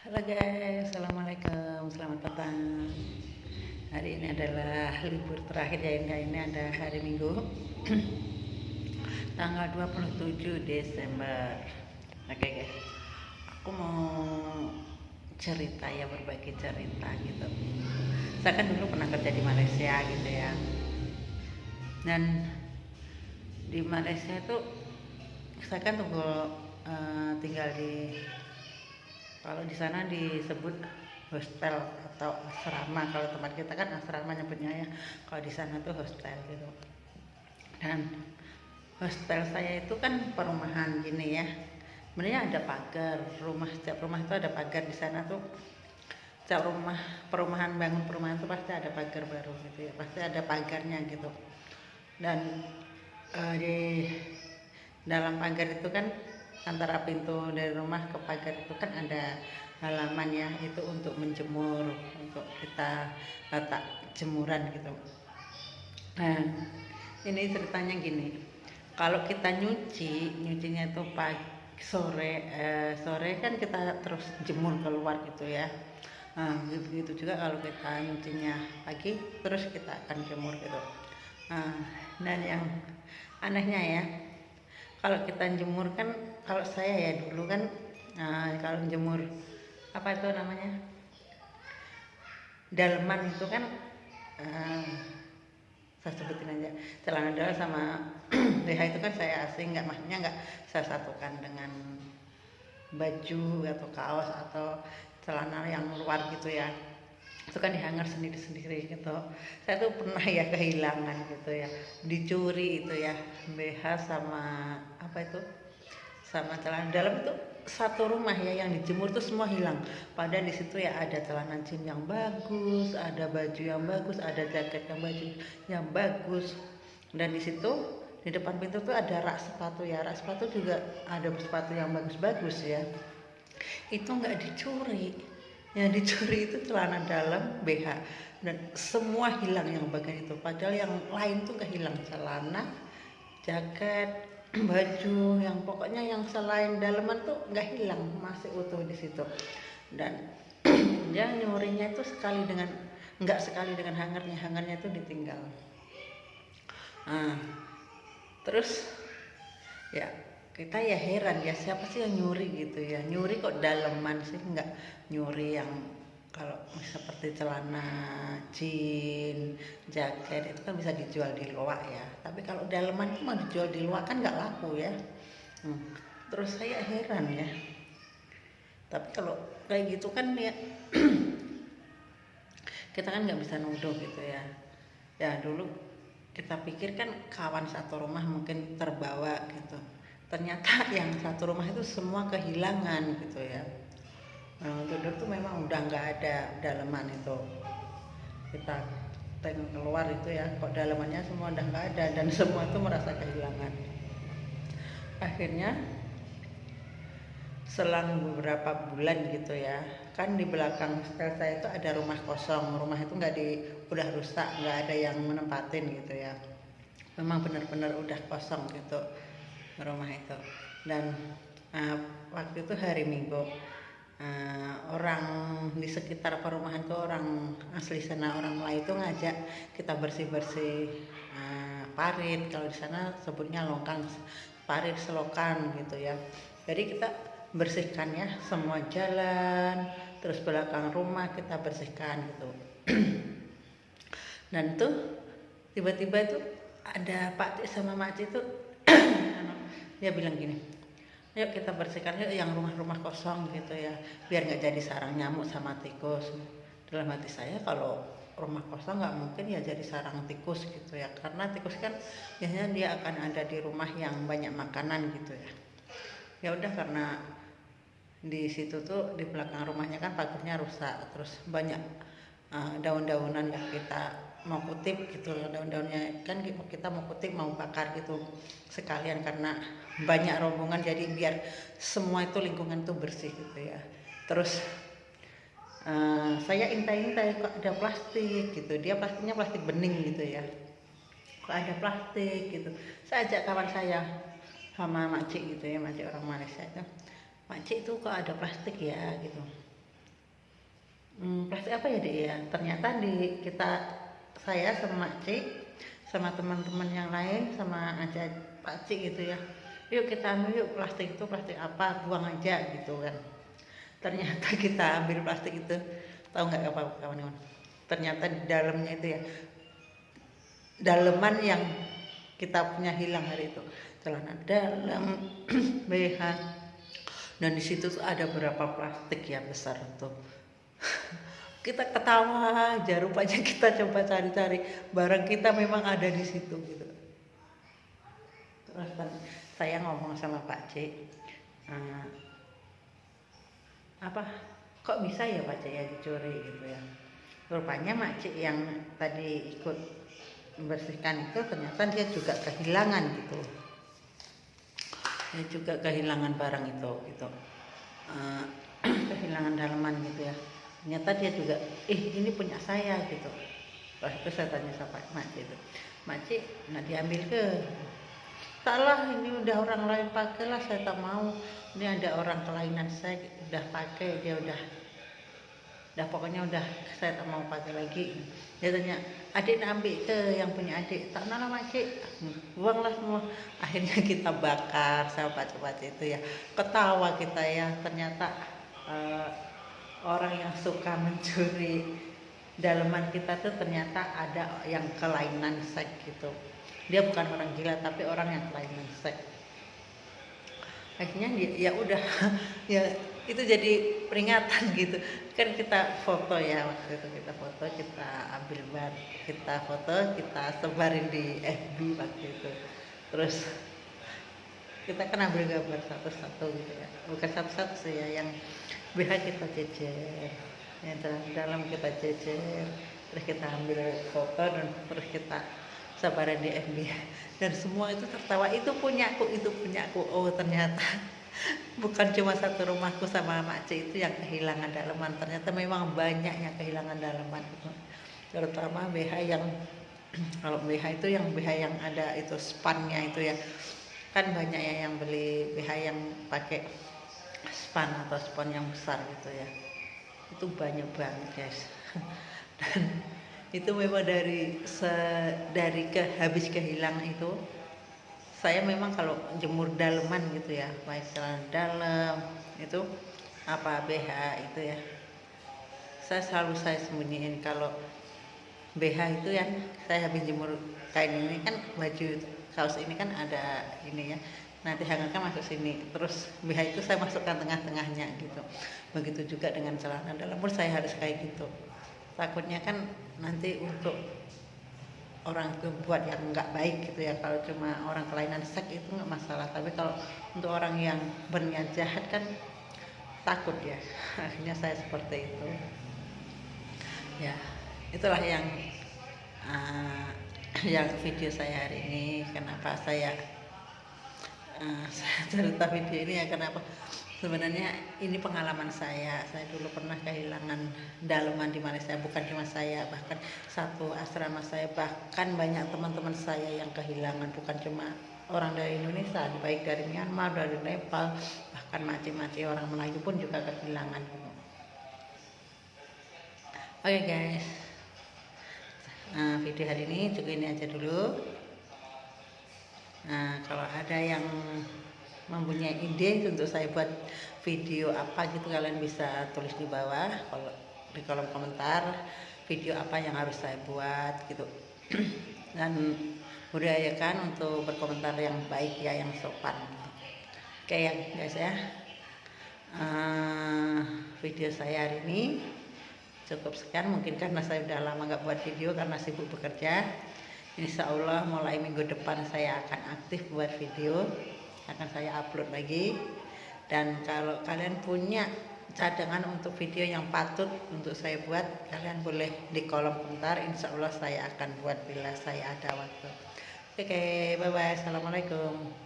Halo guys, assalamualaikum, selamat petang. Hari ini adalah libur terakhir ya, ini ada hari Minggu, tanggal 27 Desember. Oke guys, aku mau cerita ya, berbagi cerita gitu. Saya kan dulu pernah kerja di Malaysia gitu ya, dan di Malaysia itu saya kan tinggal di, kalau di sana disebut hostel atau asrama. Kalau tempat kita kan asrama nyebutnya ya, kalau di sana tuh hostel gitu. Dan hostel saya itu kan perumahan gini ya, sebenarnya ada pagar rumah, setiap rumah itu ada pagar. Di sana tuh setiap rumah perumahan, bangun perumahan itu pasti ada pagar baru gitu ya, pasti ada pagarnya gitu. Dan di dalam pagar itu kan, antara pintu dari rumah ke pagar itu kan ada halaman ya, itu untuk menjemur, untuk kita letak jemuran gitu. Nah, ini ceritanya gini, kalau kita nyucinya itu pagi sore kan kita terus jemur keluar gitu ya. Nah, begitu juga kalau kita nyucinya pagi terus kita akan jemur gitu. Nah, dan yang anehnya ya, kalau kita jemur kan, kalau saya ya dulu kan, kalau jemur apa itu namanya, daleman itu kan, saya sebutin aja, celana dalam sama BH itu kan saya asing, nggak, maksudnya nggak saya satukan dengan baju atau kaos atau celana yang luar gitu ya. Itu kan dihanger sendiri-sendiri gitu. Saya tuh pernah ya kehilangan gitu ya, dicuri itu ya, BH sama apa itu, sama celana dalam itu satu rumah ya, yang dijemur tuh semua hilang. Padahal di situ ya ada celana jeans yang bagus, ada baju yang bagus, ada jaket yang baju yang bagus. Dan di situ di depan pintu tuh ada rak sepatu ya, rak sepatu juga ada sepatu yang bagus-bagus ya. Itu nggak dicuri, yang dicuri itu celana dalam, BH, dan semua hilang yang bagian itu. Padahal yang lain tuh nggak hilang, celana, jaket, baju, yang pokoknya yang selain daleman tuh nggak hilang, masih utuh di situ. Dan dia nyurinya itu nggak sekali dengan hangernya itu ditinggal. Nah, terus ya kita ya heran ya, siapa sih yang nyuri gitu ya, nyuri kok daleman sih, nggak nyuri yang kalau seperti celana jeans, jaket itu kan bisa dijual di luar ya, tapi kalau daleman itu mau dijual di luar kan nggak laku ya. Terus saya heran ya, tapi kalau kayak gitu kan ya kita kan nggak bisa nuduh gitu ya. Ya dulu kita pikir kan kawan satu rumah mungkin terbawa gitu, ternyata yang satu rumah itu semua kehilangan gitu ya. Nah, tidur tuh memang udah nggak ada daleman itu, kita tengok keluar itu ya, kok dalemannya semua udah nggak ada, dan semua itu merasa kehilangan. Akhirnya selang beberapa bulan gitu ya, kan di belakang hostel saya itu ada rumah kosong, rumah itu udah rusak, nggak ada yang menempatin gitu ya, memang benar-benar udah kosong gitu rumah itu. Dan waktu itu hari Minggu, orang di sekitar perumahan tuh, orang asli sana, orang Melayu itu ngajak kita bersih-bersih parit, kalau di sana sebutnya longkang, parit selokan gitu ya. Jadi kita bersihkan ya semua jalan, terus belakang rumah kita bersihkan gitu. Dan tuh tiba-tiba itu ada Pak Cik sama Mak Cik tuh dia bilang gini, yuk kita bersihkan yuk yang rumah-rumah kosong gitu ya, biar nggak jadi sarang nyamuk sama tikus. Dalam hati saya, kalau rumah kosong nggak mungkin ya jadi sarang tikus gitu ya, karena tikus kan biasanya dia akan ada di rumah yang banyak makanan gitu ya. Ya udah, karena di situ tuh di belakang rumahnya kan pagarnya rusak, terus banyak daun-daunan yang kita mau kutip gitu, daun-daunnya kan kita mau kutip, mau bakar gitu sekalian, karena banyak rombongan, jadi biar semua itu lingkungan tuh bersih gitu ya. Terus saya intai-intai, kok ada plastik gitu, dia plastiknya plastik bening gitu ya, kok ada plastik gitu. Saya ajak kawan saya sama makcik gitu ya, makcik orang Malaysia itu, makcik itu kok ada plastik ya gitu. Plastik apa ya Dek ya? Ternyata saya sama Cik, sama teman-teman yang lain, sama aja Pak Cik gitu ya. Yuk kita ambil yuk plastik itu plastik apa, buang aja gitu kan. Ternyata kita ambil plastik itu, tahu nggak apa kawan-kawan? Ternyata di dalamnya itu ya, daleman yang kita punya hilang hari itu, celana dalam, BH, dan di situ tuh ada berapa plastik ya besar tuh. Kita ketawa aja, rupanya kita coba cari-cari barang kita memang ada di situ gitu. Terus kan saya ngomong sama Pak C, "Eh, apa kok bisa ya Pak C ya dicuri gitu ya." Rupanya Mak Cik yang tadi ikut membersihkan itu ternyata dia juga kehilangan gitu. Dia juga kehilangan barang itu gitu. Eh, kehilangan dalaman gitu ya. Ternyata dia juga, ini punya saya gitu. Pas itu saya tanya sama Mak Cik itu, "Mak Cik, nak diambil ke?" "Salah, ini udah orang lain pakai lah, saya tak mau. Ini ada orang kelainan saya udah pakai, dia udah pokoknya udah saya tak mau pakai lagi." Dia tanya, "Adik nak ambil ke yang punya adik?" "Tak nak lah Makcik, buanglah semua." Akhirnya kita bakar sama pacu-pacu itu ya. Ketawa kita ya, ternyata orang yang suka mencuri daleman kita tuh ternyata ada yang kelainan seks gitu. Dia bukan orang gila tapi orang yang kelainan seks. Akhirnya ya udah ya itu jadi peringatan gitu kan. Kita foto ya, waktu itu kita foto, kita ambil kita foto, kita sebarin di FB waktu itu. Terus kita kan ambil gambar satu-satu gitu ya, bukan satu-satu sih ya, yang BH kita jejer, yang dalam kita jejer, terus kita ambil foto dan terus kita sebarin di FB, dan semua itu tertawa, itu punyaku. Oh ternyata bukan cuma satu rumahku sama Makcik itu yang kehilangan daleman, ternyata memang banyak yang kehilangan daleman, terutama BH yang kalau BH itu yang BH yang ada itu spannya itu ya, kan banyak ya yang beli BH yang pakai span atau spon yang besar gitu ya, itu banyak banget guys. Dan itu memang dari habis kehilangan itu, saya memang kalau jemur daleman gitu ya, baik celana dalam itu apa BH itu ya, saya sembunyiin. Kalau BH itu ya, saya habis jemur kain ini kan, baju kaos ini kan ada ini ya, nanti hangatkan masuk sini, terus BH itu saya masukkan tengah-tengahnya gitu. Begitu juga dengan celana dalam pun saya harus kayak gitu, takutnya kan nanti untuk orang itu buat yang nggak baik gitu ya. Kalau cuma orang kelainan seks itu nggak masalah, tapi kalau untuk orang yang berniat jahat kan takut ya. Akhirnya saya seperti itu ya. Itulah yang video saya hari ini. Kenapa saya cerita video ini ya, kenapa sebenarnya ini pengalaman saya dulu pernah kehilangan daleman di Malaysia. Bukan cuma saya, bahkan satu asrama saya, bahkan banyak teman-teman saya yang kehilangan. Bukan cuma orang dari Indonesia, baik dari Myanmar, dari Nepal, bahkan macam-macam orang Melayu pun juga kehilangan. Oke guys, video hari ini juga ini aja dulu. Kalau ada yang mempunyai ide untuk saya buat video apa gitu, kalian bisa tulis di bawah kalau di kolom komentar video apa yang harus saya buat gitu. Dan budayakan untuk berkomentar yang baik ya, yang sopan. Oke ya guys ya, video saya hari ini cukup sekian. Mungkin karena saya udah lama nggak buat video karena sibuk bekerja. Insya Allah mulai minggu depan saya akan aktif buat video, akan saya upload lagi. Dan kalau kalian punya cadangan untuk video yang patut untuk saya buat, kalian boleh di kolom komentar. Insya Allah saya akan buat bila saya ada waktu. Oke, bye bye, assalamualaikum.